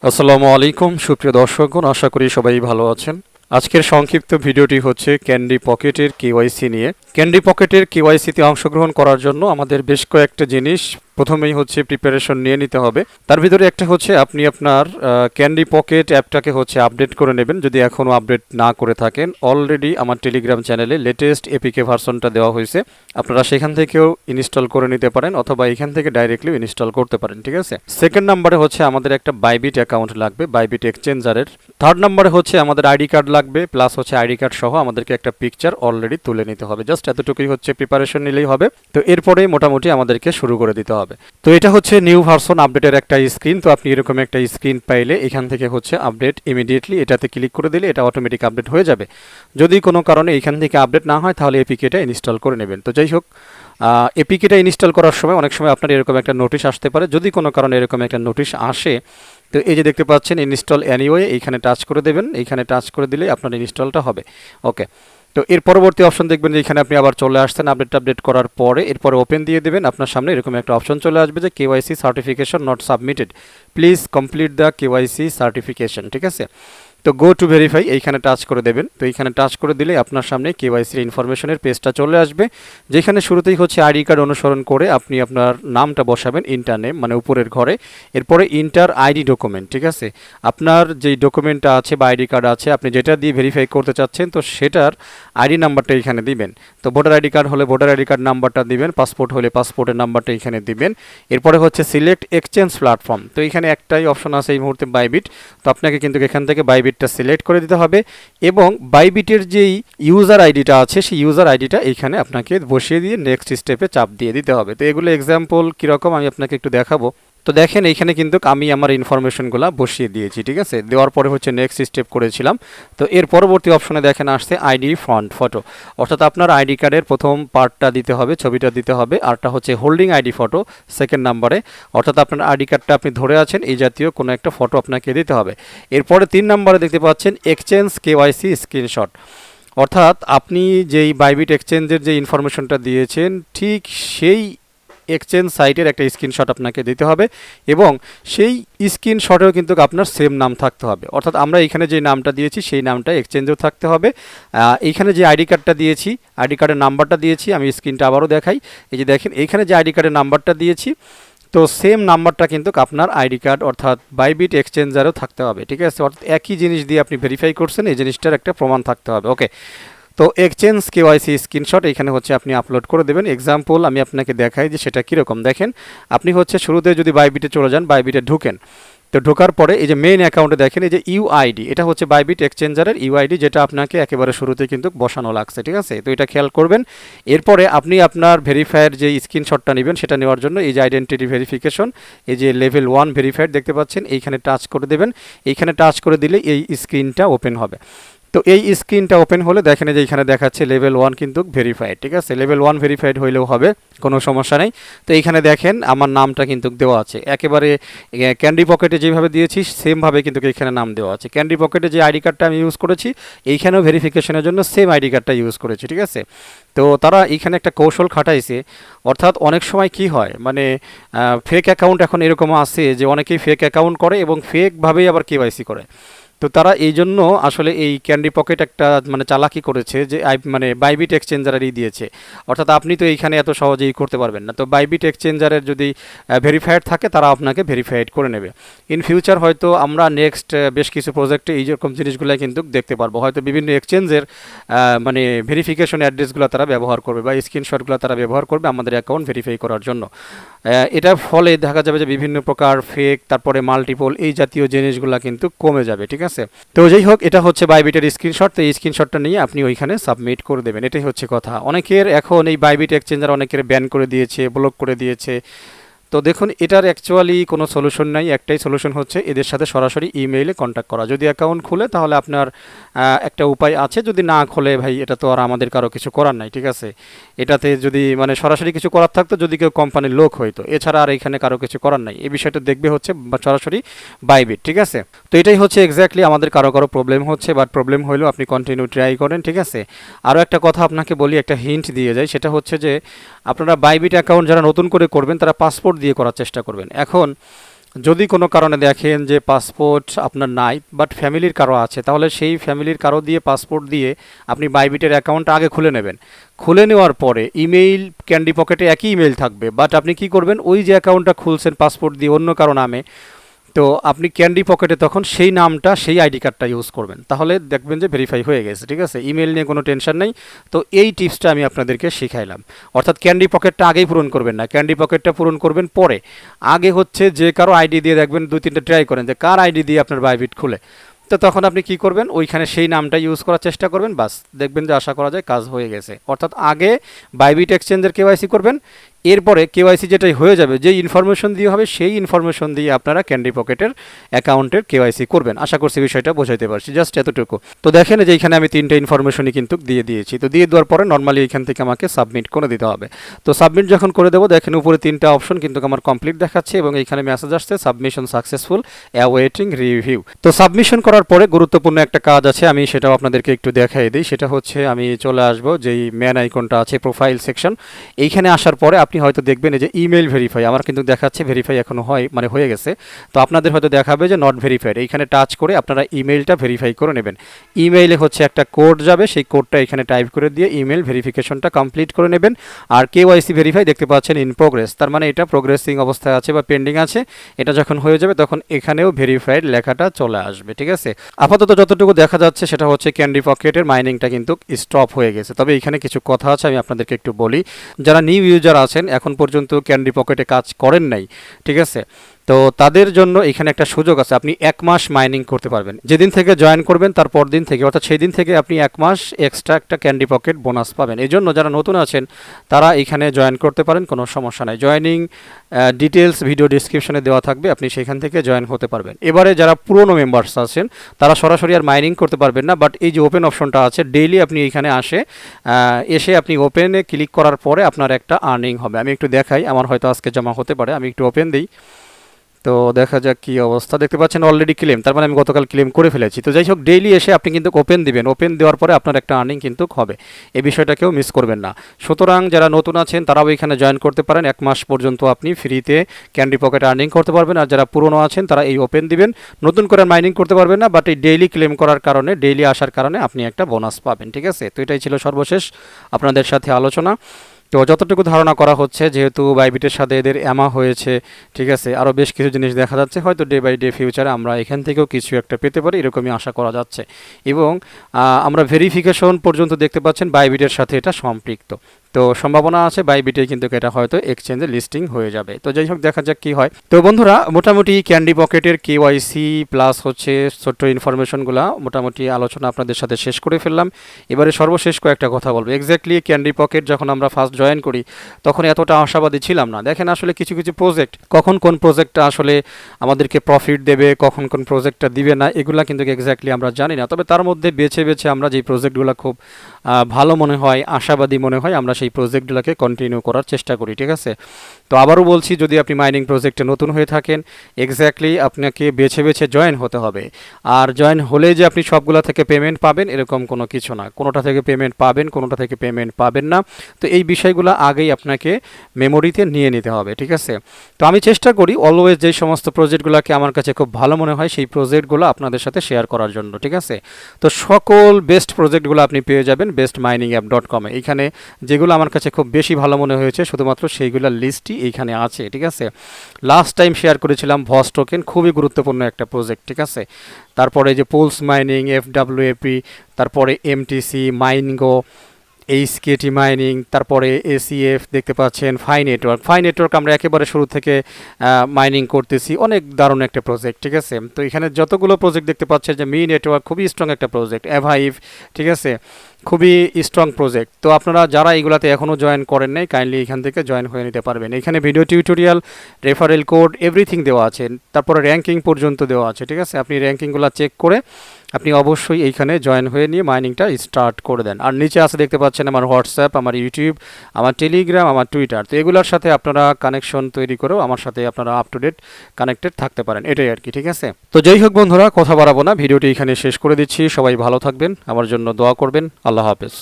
আসসালামু আলাইকুম সুপ্রিয় দর্শকগণ, আশা করি সবাই ভালো আছেন। আজকের সংক্ষিপ্ত ভিডিওটি হচ্ছে ক্যান্ডি পকেটের কেওয়াইসি নিয়ে। ক্যান্ডি পকেটের কেওয়াইসিতে অংশগ্রহণ করার জন্য আমাদের বেশ কয়েকটা জিনিস প্রথমেই হচ্ছে প্রিপারেশন নিয়ে নিতে হবে। তার ভিতরে একটা হচ্ছে আপনি আপনার ক্যান্ডি পকেট অ্যাপটাকে হচ্ছে আপডেট করে নেবেন যদি এখনও আপডেট না করে থাকেন। অলরেডি আমার টেলিগ্রাম চ্যানেলে লেটেস্ট এপিকে ভার্সনটা দেওয়া হয়েছে, আপনারা সেখান থেকেও ইনস্টল করে নিতে পারেন অথবা এখান থেকে ডাইরেক্টলিও ইনস্টল করতে পারেন, ঠিক আছে। সেকেন্ড নাম্বারে হচ্ছে আমাদের একটা বাইবিট অ্যাকাউন্ট লাগবে, বাইবিট এক্সচেঞ্জারের। থার্ড নাম্বারে হচ্ছে আমাদের আইডি কার্ড লাগবে, প্লাস হচ্ছে আইডি কার্ড সহ আমাদেরকে একটা পিকচার অলরেডি তুলে নিতে হবে। জাস্ট এতটুকুই হচ্ছে প্রিপারেশন নিলেই হবে। তো এরপরে মোটামুটি আমাদেরকে শুরু করে দিতে হবে। তো এটা হচ্ছে নিউ ভার্সন আপডেটের একটা স্ক্রিন। তো আপনি এরকম একটা স্ক্রিন পাইলে এখান থেকে হচ্ছে আপডেট ইমিডিয়েটলি এটাতে ক্লিক করে দিলে এটা অটোমেটিক আপডেট হয়ে যাবে। যদি কোনো কারণে এখান থেকে আপডেট না হয় তাহলে এপিকেটা ইনস্টল করে নেবেন। তো যাই হোক, এপিকেটা ইনস্টল করার সময় অনেক সময় আপনার এরকম একটা নোটিশ আসতে পারে। যদি কোনো কারণে এরকম একটা নোটিশ আসে, তো এই যে দেখতে পাচ্ছেন ইনস্টল এনিওয়ে, এইখানে টাচ করে দেবেন। এইখানে টাচ করে দিলে আপনার ইনস্টলটা হবে। ওকে, তো এর পরবর্তী অপশন দেখবেন যে এখানে আপনি আবার চলে আসছেন আপডেট করার পরে। এরপরে ওপেন দিয়ে দেবেন, আপনার সামনে এরকম একটা অপশন চলে আসবে যে KYC certification not submitted, please complete the KYC certification, ঠিক আছে। তো গো টু ভেরিফাই এইখানে টাচ করে দেবেন। তো এইখানে টাচ করে দিলে আপনার সামনে কেওয়াইসির ইনফরমেশনের পেজটা চলে আসবে, যেখানে শুরুতেই হচ্ছে আইডি কার্ড অনুসরণ করে আপনি আপনার নামটা বসাবেন, ইন্টার নেম মানে উপরের ঘরে। এরপরে ইন্টার আইডি ডকুমেন্ট, ঠিক আছে। আপনার যেই ডকুমেন্টটা আছে বা আইডি কার্ড আছে আপনি যেটা দিয়ে ভেরিফাই করতে চাচ্ছেন, তো সেটার আইডি নাম্বারটা এখানে দিবেন। তো ভোটার আইডি কার্ড হলে ভোটার আইডি কার্ড নাম্বারটা দিবেন, পাসপোর্ট হলে পাসপোর্টের নাম্বারটা এখানে দিবেন। এরপরে হচ্ছে সিলেক্ট এক্সচেঞ্জ প্ল্যাটফর্ম। তো এখানে একটাই অপশন আছে এই মুহূর্তে, বাইবিট। তো আপনাকে কিন্তু এখান থেকে বাইবিটটা সিলেক্ট করে দিতে হবে এবং বাইবিটের যেই ইউজার আইডিটা আছে সেই ইউজার আইডিটা এখানে আপনাকে বসিয়ে দিয়ে নেক্সট স্টেপে চাপ দিয়ে দিতে হবে। তো এগুলো এক্সাম্পল কীরকম আমি আপনাকে একটু দেখাবো। তো দেখেন এইখানে কিন্তু আমি আমার ইনফরমেশনগুলো বসিয়ে দিয়েছি, ঠিক আছে। দেওয়ার পরে হচ্ছে নেক্সট স্টেপ করেছিলাম। তো এর পরবর্তী অপশনে দেখেন আসছে আইডি ফ্রন্ট ফটো, অর্থাৎ আপনার আইডি কার্ডের প্রথম পার্টটা দিতে হবে, ছবিটা দিতে হবে। আরটা হচ্ছে হোল্ডিং আইডি ফটো সেকেন্ড নাম্বারে, অর্থাৎ আপনার আইডি কার্ডটা আপনি ধরে আছেন এই জাতীয় কোনো একটা ফটো আপনাকে দিতে হবে। এরপরে 3 নম্বরে দেখতে পাচ্ছেন এক্সচেঞ্জ কেওয়াইসি স্ক্রিনশট, অর্থাৎ আপনি যেই বাইবিট এক্সচেঞ্জের যে ইনফরমেশনটা দিয়েছেন ঠিক সেই এক্সচেঞ্জ সাইটের একটা স্ক্রিনশট আপনাকে দিতে হবে এবং সেই স্ক্রিনশটেও কিন্তু আপনার সেম নাম থাকতে হবে, অর্থাৎ আমরা এখানে যে নামটা দিয়েছি সেই নামটা এক্সচেঞ্জেও থাকতে হবে। এইখানে যে আইডি কার্ডটা দিয়েছি, আইডি কার্ডের নাম্বারটা দিয়েছি, আমি স্ক্রিনটা আবারও দেখাই। এই যে দেখেন এইখানে যে আইডি কার্ডের নাম্বারটা দিয়েছি, তো সেম নাম্বারটা কিন্তু আপনার আইডি কার্ড অর্থাৎ বাইবিট এক্সচেঞ্জারও থাকতে হবে, ঠিক আছে। অর্থাৎ একই জিনিস দিয়ে আপনি ভেরিফাই করছেন, এই জিনিসটার একটা প্রমাণ থাকতে হবে। ওকে, তো এক্সচেঞ্জ কেওয়াইসি স্ক্রিনশট এখানে হচ্ছে আপনি আপলোড করে দেবেন। এক্সাম্পল আমি আপনাকে দেখাই যে সেটা কীরকম। দেখেন আপনি হচ্ছে শুরুতে যদি বাইবিটে চলে যান, বাইবিটে ঢুকেন, তো ঢোকার পরে এই যে মেইন অ্যাকাউন্টে দেখেন এই যে ইউআইডি, এটা হচ্ছে বাইবিট এক্সচেঞ্জারের ইউআইডি, যেটা আপনাকে একেবারে শুরুতে কিন্তু বসানো লাগছে, ঠিক আছে। তো এটা খেয়াল করবেন। এরপরে আপনি আপনার ভেরিফায়ার যে স্ক্রিনশটটা নেবেন সেটা নেওয়ার জন্য এই যে আইডেন্টিটি ভেরিফিকেশন, এই যে লেভেল 1 ভেরিফায়ার দেখতে পাচ্ছেন, এইখানে টাচ করে দেবেন। এইখানে টাচ করে দিলে এই স্ক্রিনটা ওপেন হবে। তো এই স্ক্রিনটা ওপেন হলে দেখেন যে এখানে দেখাচ্ছে লেভেল 1 কিন্তু ভেরিফাইড, ঠিক আছে। লেভেল 1 ভেরিফাইড হইলেও হবে, কোনো সমস্যা নেই। তো এইখানে দেখেন আমার নামটা কিন্তু দেওয়া আছে একেবারে ক্যান্ডি পকেটে যেভাবে দিয়েছি সেমভাবে কিন্তু এখানে নাম দেওয়া আছে। ক্যান্ডি পকেটে যে আইডি কার্ডটা আমি ইউজ করেছি এইখানেও ভেরিফিকেশনের জন্য সেম আইডি কার্ডটা ইউজ করেছি, ঠিক আছে। তো তারা এইখানে একটা কৌশল খাটাইছে, অর্থাৎ অনেক সময় কি হয় মানে ফেক অ্যাকাউন্ট এখন এরকম আছে যে অনেকেই ফেক অ্যাকাউন্ট করে এবং ফেকভাবেই আবার কেওয়াইসি করে। তো তারা এই জন্য আসলে এই ক্যান্ডি পকেট একটা মানে চালাকি করেছে যে মানে বাইবিট এক্সচেঞ্জারেরই দিয়েছে, অর্থাৎ আপনি তো এইখানে এত সহজেই করতে পারবেন না। তো বাইবিট এক্সচেঞ্জারের যদি ভেরিফাইড থাকে তারা আপনাকে ভেরিফাইড করে নেবে। ইন ফিউচার হয়তো আমরা নেক্সট বেশ কিছু প্রজেক্টে এই রকম জিনিসগুলো কিন্তু দেখতে পারবো, হয়তো বিভিন্ন এক্সচেঞ্জের মানে ভেরিফিকেশন অ্যাড্রেসগুলো তারা ব্যবহার করবে বা স্ক্রিনশটগুলো তারা ব্যবহার করবে আমাদের অ্যাকাউন্ট ভেরিফাই করার জন্য। এটার ফলে দেখা যাবে যে বিভিন্ন প্রকার ফেক তারপরে মাল্টিপল এই জাতীয় জিনিসগুলো কিন্তু কমে যাবে, ঠিক আছে। তো যাই হোক, এটা হচ্ছে বাইবিটের স্ক্রিনশট। তো এই স্ক্রিনশটটা নিয়ে আপনি ওইখানে সাবমিট করে দেবেন, এটাই হচ্ছে কথা। অনেকের এখন এই বাইবিট এক্সচেঞ্জার অনেকের ব্যান করে দিয়েছে, ব্লক করে দিয়েছে। তো দেখুন এটার অ্যাকচুয়ালি কোনো সলিউশন নাই, একটাই সলিউশন হচ্ছে এদের সাথে সরাসরি ইমেইলে কন্ট্যাক্ট করা। যদি অ্যাকাউন্ট খুলে তাহলে আপনার একটা উপায় আছে, যদি না খোলে ভাই এটা তো আর আমাদের কারো কিছু করার নাই, ঠিক আছে। এটাতে যদি মানে সরাসরি কিছু করার থাকতো যদি কেউ কোম্পানির লোক হইতো, এছাড়া আর এখানে কারো কিছু করার নাই। এই বিষয়টা দেখবে হচ্ছে সরাসরি বাইবিট, ঠিক আছে। তো এটাই হচ্ছে এক্স্যাক্টলি আমাদের কারো প্রবলেম হচ্ছে, বাট প্রবলেম হলেও আপনি কন্টিনিউ ট্রাই করেন, ঠিক আছে। আরও একটা কথা আপনাকে বলি, একটা হিন্ট দিয়ে যায়, সেটা হচ্ছে যে আপনারা বাইবিট অ্যাকাউন্ট যারা নতুন করে করবেন তারা পাসপোর্ট দিয়ে করার চেষ্টা করবেন। এখন যদি কোনো কারণে দেখেন যে পাসপোর্ট আপনার নাই বাট ফ্যামিলির কারো আছে, তাহলে সেই ফ্যামিলির কারো দিয়ে পাসপোর্ট দিয়ে আপনি বাইবিটের অ্যাকাউন্ট আগে খুলে নেবেন। খুলে নেওয়ার পরে ইমেইল ক্যান্ডি পকেটে একই ইমেইল থাকবে, বাট আপনি কি করবেন, ওই যে অ্যাকাউন্টটা খুলছেন পাসপোর্ট দিয়ে অন্য কারো নামে, তো আপনি ক্যান্ডি পকেটে তখন সেই নামটা সেই আইডি কার্ডটা ইউজ করবেন, তাহলে দেখবেন যে ভেরিফাই হয়ে গেছে। ঠিক আছে, ইমেল নিয়ে কোনো টেনশন নেই। তো এই টিপসটা আমি আপনাদেরকে শিখাইলাম। অর্থাৎ ক্যান্ডি পকেটটা আগেই পূরণ করবেন না, ক্যান্ডি পকেটটা পূরণ করবেন পরে। আগে হচ্ছে যে কারো আইডি দিয়ে দেখবেন 2-3টা ট্রাই করেন যে কার আইডি দিয়ে আপনার বাইবিট খুলে, তো তখন আপনি কি করবেন, ওইখানে সেই নামটা ইউজ করার চেষ্টা করবেন, বাস দেখবেন যে আশা করা যায় কাজ হয়ে গেছে। অর্থাৎ আগে বাইবিট এক্সচেঞ্জের কেওয়াইসি করবেন, এরপরে কেওয়াইসি যেটাই হয়ে যাবে, যেই ইনফরমেশন দিয়ে হবে সেই ইনফরমেশন দিয়ে আপনারা ক্যান্ডি পকেটের অ্যাকাউন্টের কেওয়াইসি করবেন। আশা করছি বিষয়টা বোঝাইতে পারছি, জাস্ট এতটুকু। তো দেখেন যে এইখানে আমি 3টে ইনফরমেশনই কিন্তু দিয়ে দিয়েছি। তো দিয়ে দেওয়ার পরে নর্মালি এখান থেকে আমাকে সাবমিট করে দিতে হবে। তো সাবমিট যখন করে দেবো, দেখেন উপরে 3টা অপশন কিন্তু আমার কমপ্লিট দেখাচ্ছে এবং এইখানে মেসেজ আসছে সাবমিশন সাকসেসফুল, অ্যাওয়েটিং রিভিউ। তো সাবমিশন করার পরে গুরুত্বপূর্ণ একটা কাজ আছে, আমি সেটাও আপনাদেরকে একটু দেখাই দিই। সেটা হচ্ছে আমি চলে আসবো যেই ম্যান আইকনটা আছে প্রোফাইল সেকশন, এইখানে আসার পরে আপনি হয়তো দেখবেন যে ইমেল ভেরিফাই, আমার কিন্তু দেখাচ্ছে ভেরিফাই এখনো হয়ে গেছে। তো আপনাদের হয়তো দেখাবে যে নট ভেরিফাইড, এইখানে টাচ করে আপনারা ইমেলটা ভেরিফাই করে নেবেন। ইমেইলে হচ্ছে একটা কোড যাবে, সেই কোডটা এখানে টাইপ করে দিয়ে ইমেল ভেরিফিকেশনটা কমপ্লিট করে নেবেন। আর কেওয়াইসি ভেরিফাই দেখতে পাচ্ছেন ইন প্রোগ্রেস, তার মানে এটা প্রোগ্রেসিং অবস্থায় আছে বা পেন্ডিং আছে। এটা যখন হয়ে যাবে তখন এখানেও ভেরিফাইড লেখাটা চলে আসবে। ঠিক আছে, আপাতত যতটুকু দেখা যাচ্ছে সেটা হচ্ছে ক্যান্ডি পকেটের মাইনিংটা কিন্তু স্টপ হয়ে গেছে। তবে এখানে কিছু কথা আছে, আমি আপনাদেরকে একটু বলি। যারা নিউ ইউজার আছেন, এখন পর্যন্ত ক্যান্ডি পকেটে কাজ করেন নাই, ঠিক আছে, তো তাদের জন্য এখানে একটা সুযোগ আছে, আপনি 1 মাস মাইনিং করতে পারবেন। যেদিন থেকে জয়েন করবেন তারপর দিন থেকে, অর্থাৎ সেই দিন থেকে আপনি 1 মাস এক্সট্রা একটা ক্যান্ডি পকেট বোনাস পাবেন। এই জন্য যারা নতুন আছেন তারা এখানে জয়েন করতে পারেন, কোনো সমস্যা নাই। জয়েনিং ডিটেলস ভিডিও ডিসক্রিপশনে দেওয়া থাকবে, আপনি সেখান থেকে জয়েন হতে পারবেন। এবারে যারা পুরনো মেম্বার্স আছেন তারা সরাসরি আর মাইনিং করতে পারবেন না, বাট এই যে ওপেন অপশনটা আছে, ডেইলি আপনি এখানে এসে আপনি ওপেনে ক্লিক করার পরে আপনার একটা আর্নিং হবে। আমি একটু দেখাই, আমার হয়তো আজকে জমা হতে পারে, আমি একটু ওপেন দিই। তো দেখা যাক কি অবস্থা। দেখতে পাচ্ছেন অলরেডি ক্লেম, তার মানে আমি গতকাল ক্লেম করে ফেলেছি। তো যাই হোক, ডেইলি এসে আপনি কিন্তু ওপেন দিবেন, ওপেন দেওয়ার পরে আপনার একটা আর্নিং কিন্তু হবে, এই বিষয়টাকেও মিস করবেন না। সুতরাং যারা নতুন আছেন তারাও এখানে জয়েন করতে পারেন, 1 মাস পর্যন্ত আপনি ফ্রিতে ক্যান্ডি পকেট আর্নিং করতে পারবেন। আর যারা পুরনো আছেন তারা এই ওপেন দিবেন, নতুন করে মাইনিং করতে পারবেন না, বাট এই ডেইলি ক্লেম করার কারণে, ডেইলি আসার কারণে আপনি একটা বোনাস পাবেন। ঠিক আছে, তো এটাই ছিল সর্বশেষ আপনাদের সাথে আলোচনা। তো যতটুকু ধারণা করা হচ্ছে, যেহেতু বাইবিটের সাথে এদের অ্যামা হয়েছে, ঠিক আছে, আরও বেশ কিছু জিনিস দেখা যাচ্ছে, হয়তো ডে বাই ডে ফিউচারে আমরা এখান থেকেও কিছু একটা পেতে পারি, এরকমই আশা করা যাচ্ছে। এবং আমরা ভেরিফিকেশন পর্যন্ত দেখতে পাচ্ছেন বাইবিটের সাথে এটা সম্পৃক্ত, তো সম্ভাবনা আছে বাইবিটে কিন্তু এটা হয়তো এক্সচেঞ্জে লিস্টিং হয়ে যাবে। তো যাই হোক, দেখা যাক কি হয়। তো বন্ধুরা, মোটামুটি ক্যান্ডি পকেটের কেওয়াইসি প্লাস হচ্ছে ছোট্ট ইনফরমেশনগুলো মোটামুটি আলোচনা আপনাদের সাথে শেষ করে ফেললাম। এবারে সর্বশেষ কয়েকটা কথা বলবো। এক্স্যাক্টলি ক্যান্ডি পকেট যখন আমরা ফার্স্ট জয়েন করি তখন এতটা আশাবাদী ছিলাম না। দেখেন আসলে কিছু কিছু প্রজেক্ট, কখন কোন প্রজেক্টটা আসলে আমাদেরকে প্রফিট দেবে, কখন কোন প্রজেক্টটা দিবে না, এগুলা কিন্তু এক্স্যাক্টলি আমরা জানি না। তবে তার মধ্যে বেছে বেছে আমরা যেই প্রজেক্টগুলো খুব ভালো মনে হয়, আশাবাদী মনে হয়, আমরা সেই প্রজেক্টগুলোকে কন্টিনিউ করার চেষ্টা করি। ঠিক আছে, তো আবারও বলছি, যদি আপনি মাইনিং প্রজেক্টে নতুন হয়ে থাকেন, এক্স্যাক্টলি আপনাকে বেছে বেছে জয়েন হতে হবে। আর জয়েন হলে যে আপনি সবগুলা থেকে পেমেন্ট পাবেন এরকম কোনো কিছু না, কোনোটা থেকে পেমেন্ট পাবেন, কোনোটা থেকে পেমেন্ট পাবেন না। তো এই বিষয়গুলো আগেই আপনাকে মেমোরিতে নিয়ে নিতে হবে। ঠিক আছে, তো আমি চেষ্টা করি অলওয়েজ যেই সমস্ত প্রজেক্টগুলোকে আমার কাছে খুব ভালো মনে হয় সেই প্রজেক্টগুলো আপনাদের সাথে শেয়ার করার জন্য। ঠিক আছে, তো সকল বেস্ট প্রজেক্টগুলো আপনি পেয়ে যাবেন bestminingapp.com-এ। এখানে যেগুলো আমার কাছে খুব বেশি ভালো মনে হয়েছে শুধুমাত্র সেইগুলোর লিস্টই এইখানে আছে। ঠিক আছে, লাস্ট টাইম শেয়ার করেছিলাম ভস টোকেন, খুবই গুরুত্বপূর্ণ একটা প্রজেক্ট। ঠিক আছে, তারপরে যে পোলস মাইনিং, FWAP, তারপরে MTC, মাইনগো, এইচকেটি মাইনিং, তারপরে ACF দেখতে পাচ্ছেন, ফাই নেটওয়ার্ক আমরা একেবারে শুরু থেকে মাইনিং করতেছি, অনেক দারুণ একটা প্রজেক্ট। ঠিক আছে, তো এখানে যতগুলো প্রজেক্ট দেখতে পাচ্ছেন, যে মি নেটওয়ার্ক খুবই স্ট্রং একটা প্রজেক্ট, অ্যাভাইভ, ঠিক আছে, খুবই স্ট্রং প্রজেক্ট। তো আপনারা যারা এইগুলাতে এখনও জয়েন করেন নাই, কাইন্ডলি এখান থেকে জয়েন হয়ে নিতে পারবেন। এখানে video tutorial, referral code, everything দেওয়া আছে, তারপরে র্যাঙ্কিং পর্যন্ত দেওয়া আছে। ঠিক আছে, আপনি র্যাঙ্কিংগুলো চেক করে আপনি অবশ্যই এইখানে জয়েন হয়ে নিয়ে মাইনিংটা স্টার্ট করে দেন। আর নিচে আছে দেখতে পাচ্ছেন আমার হোয়াটসঅ্যাপ, আমার ইউটিউব, আমার টেলিগ্রাম, আমার টুইটার। তো এগুলোর সাথে আপনারা কানেকশন তৈরি করেও আমার সাথে আপনারা আপ টু ডেট কানেক্টেড থাকতে পারেন, এটাই আর কি। ঠিক আছে, তো যাই হোক বন্ধুরা, কথা বাড়াবো না, ভিডিওটি এখানে শেষ করে দিচ্ছি। সবাই ভালো থাকবেন, আমার জন্য দোয়া করবেন। আল্লাহ হাফেজ।